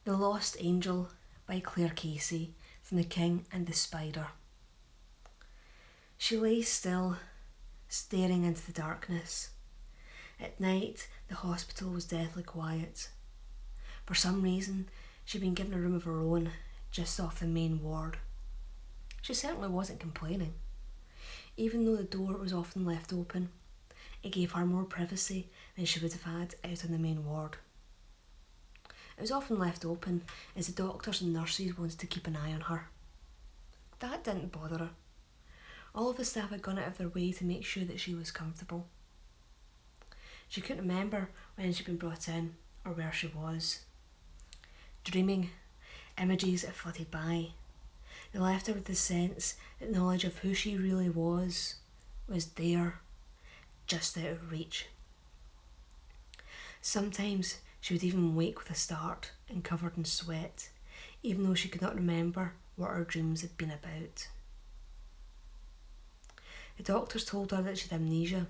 The Lost Angel by Claire Casey from The King and the Spider. She lay still, staring into the darkness. At night, the hospital was deathly quiet. For some reason, she'd been given a room of her own, just off the main ward. She certainly wasn't complaining. Even though the door was often left open, it gave her more privacy than she would have had out on the main ward. It was often left open as the doctors and nurses wanted to keep an eye on her. That didn't bother her. All of the staff had gone out of their way to make sure that she was comfortable. She couldn't remember when she'd been brought in or where she was. Dreaming, images had flitted by. They left her with the sense that knowledge of who she really was there, just out of reach. Sometimes she would even wake with a start and covered in sweat, even though she could not remember what her dreams had been about. The doctors told her that she had amnesia,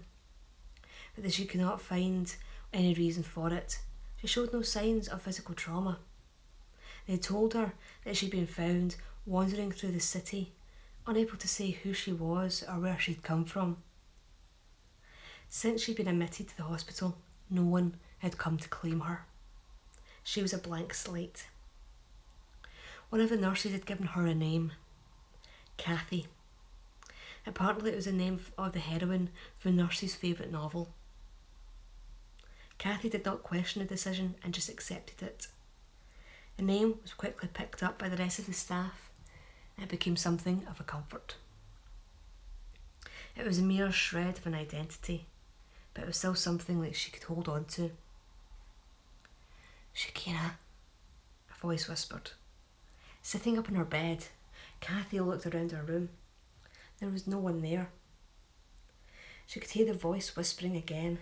but that she could not find any reason for it. She showed no signs of physical trauma. They told her that she'd been found wandering through the city, unable to say who she was or where she'd come from. Since she'd been admitted to the hospital, no one had come to claim her. She was a blank slate. One of the nurses had given her a name, Kathy. Apparently it was the name of the heroine from the nurse's favourite novel. Kathy did not question the decision and just accepted it. The name was quickly picked up by the rest of the staff and it became something of a comfort. It was a mere shred of an identity, but it was still something that she could hold on to. "Shakira," a voice whispered. Sitting up in her bed, Kathy looked around her room. There was no one there. She could hear the voice whispering again,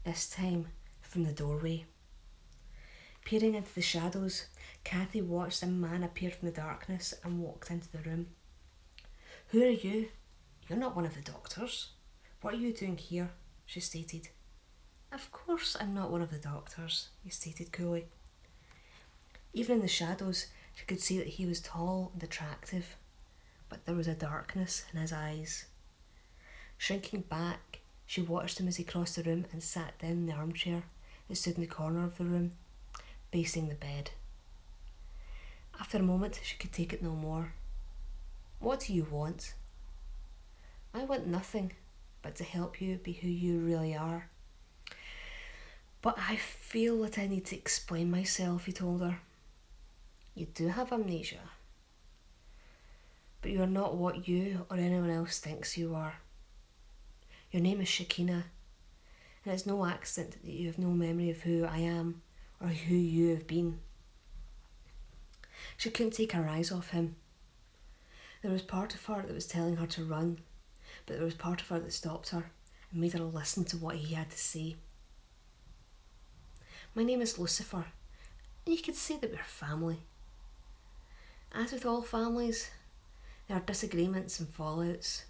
this time from the doorway. Peering into the shadows, Kathy watched a man appear from the darkness and walked into the room. "Who are you? You're not one of the doctors. What are you doing here?" she stated. "Of course I'm not one of the doctors," he stated coolly. Even in the shadows, she could see that he was tall and attractive, but there was a darkness in his eyes. Shrinking back, she watched him as he crossed the room and sat down in the armchair that stood in the corner of the room, facing the bed. After a moment, she could take it no more. "What do you want?" "I want nothing but to help you be who you really are." "But I feel that I need to explain myself," he told her. "You do have amnesia, but you are not what you or anyone else thinks you are. Your name is Shakina, and it's no accident that you have no memory of who I am or who you have been." She couldn't take her eyes off him. There was part of her that was telling her to run, but there was part of her that stopped her and made her listen to what he had to say. "My name is Lucifer, and you could say that we're family. As with all families, there are disagreements and fallouts.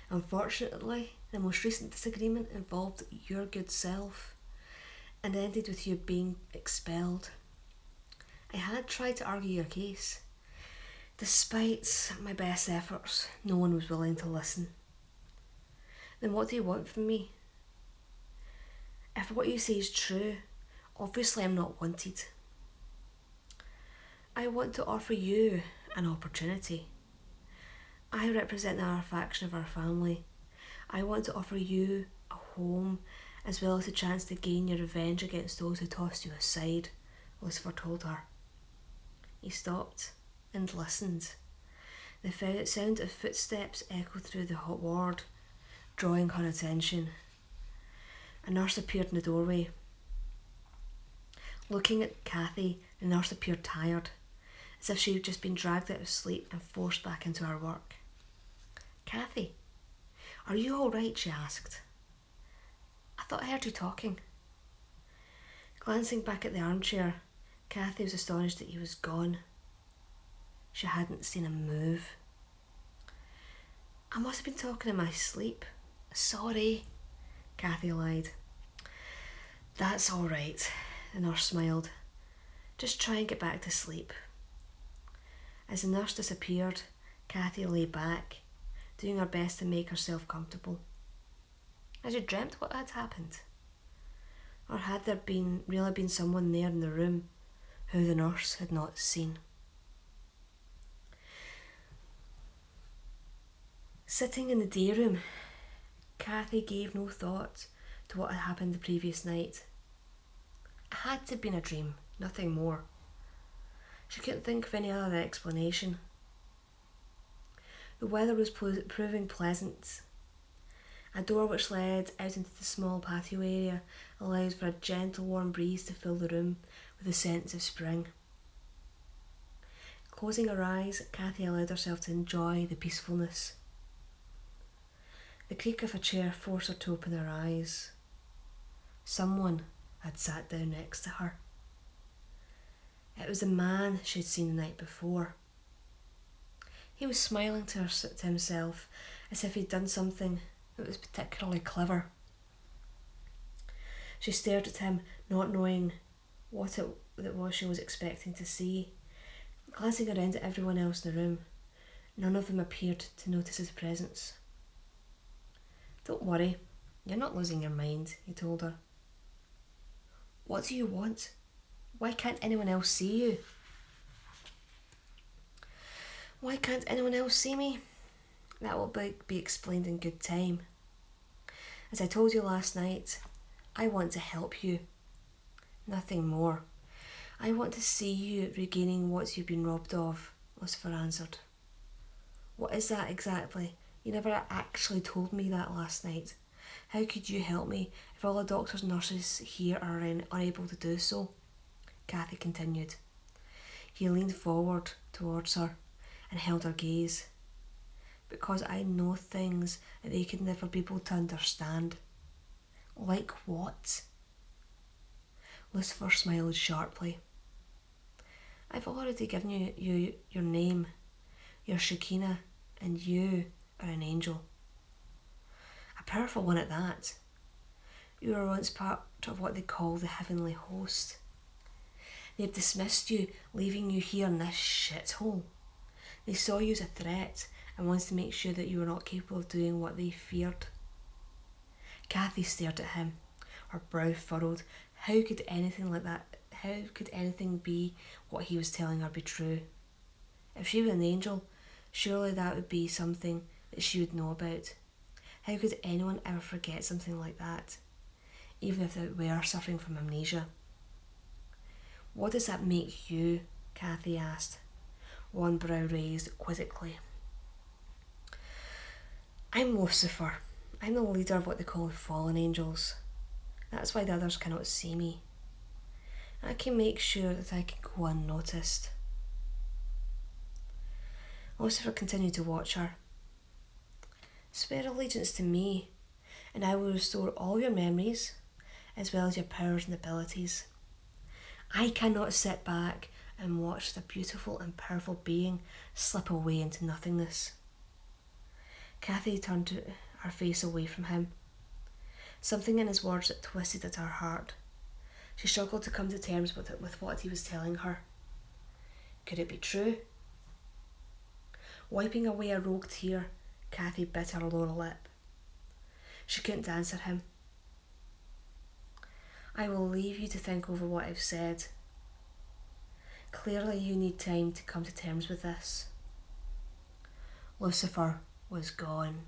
Unfortunately, the most recent disagreement involved your good self and ended with you being expelled. I had tried to argue your case. Despite my best efforts, no one was willing to listen. Then what do you want from me? If what you say is true, obviously I'm not wanted. I want to offer you an opportunity. I represent our faction of our family. I want to offer you a home as well as a chance to gain your revenge against those who tossed you aside," Lucifer told her. He stopped and listened. The sound of footsteps echoed through the hot ward, drawing her attention. A nurse appeared in the doorway. Looking at Kathy, the nurse appeared tired, as if she had just been dragged out of sleep and forced back into her work. "Kathy, are you all right?" she asked. "I thought I heard you talking." Glancing back at the armchair, Kathy was astonished that he was gone. She hadn't seen him move. "I must have been talking in my sleep. Sorry," Kathy lied. "That's all right," the nurse smiled. Just try and get back to sleep. As the nurse disappeared, Kathy lay back, doing her best to make herself comfortable. Had you dreamt what had happened? Or had there really been someone there in the room who the nurse had not seen? Sitting in the day room, Kathy gave no thought to what had happened the previous night. It had to have been a dream, nothing more. She couldn't think of any other explanation. The weather was proving pleasant. A door which led out into the small patio area allowed for a gentle warm breeze to fill the room with a sense of spring. Closing her eyes, Kathy allowed herself to enjoy the peacefulness. The creak of a chair forced her to open her eyes. Someone had sat down next to her. It was the man she had seen the night before. He was smiling to himself as if he'd done something that was particularly clever. She stared at him, not knowing what it was she was expecting to see. Glancing around at everyone else in the room, none of them appeared to notice his presence. "Don't worry, you're not losing your mind," he told her. "What do you want? Why can't anyone else see you?" "Why can't anyone else see me? That will be explained in good time. As I told you last night, I want to help you. Nothing more. I want to see you regaining what you've been robbed of," Lucifer answered. "What is that exactly? You never actually told me that last night. How could you help me if all the doctors and nurses here are unable to do so?" Kathy continued. He leaned forward towards her and held her gaze. "Because I know things that they could never be able to understand." "Like what?" Lucifer smiled sharply. "I've already given you your name. You're Shekinah, and you are an angel. A powerful one at that. You were once part of what they call the heavenly host. They've dismissed you, leaving you here in this shithole. They saw you as a threat and wanted to make sure that you were not capable of doing what they feared." Kathy stared at him, her brow furrowed. How could anything be what he was telling her be true? If she was an angel, surely that would be something that she would know about. How could anyone ever forget something like that, even if they were suffering from amnesia? "What does that make you?" Kathy asked, one brow raised quizzically. "I'm Lucifer. I'm the leader of what they call the fallen angels. That's why the others cannot see me. I can make sure that I can go unnoticed." Lucifer continued to watch her. "Swear allegiance to me, and I will restore all your memories, as well as your powers and abilities. I cannot sit back and watch the beautiful and powerful being slip away into nothingness." Kathy turned her face away from him. Something in his words that twisted at her heart. She struggled to come to terms with what he was telling her. Could it be true? Wiping away a rogue tear, Kathy bit her lower lip. She couldn't answer him. "I will leave you to think over what I've said. Clearly you need time to come to terms with this." Lucifer was gone.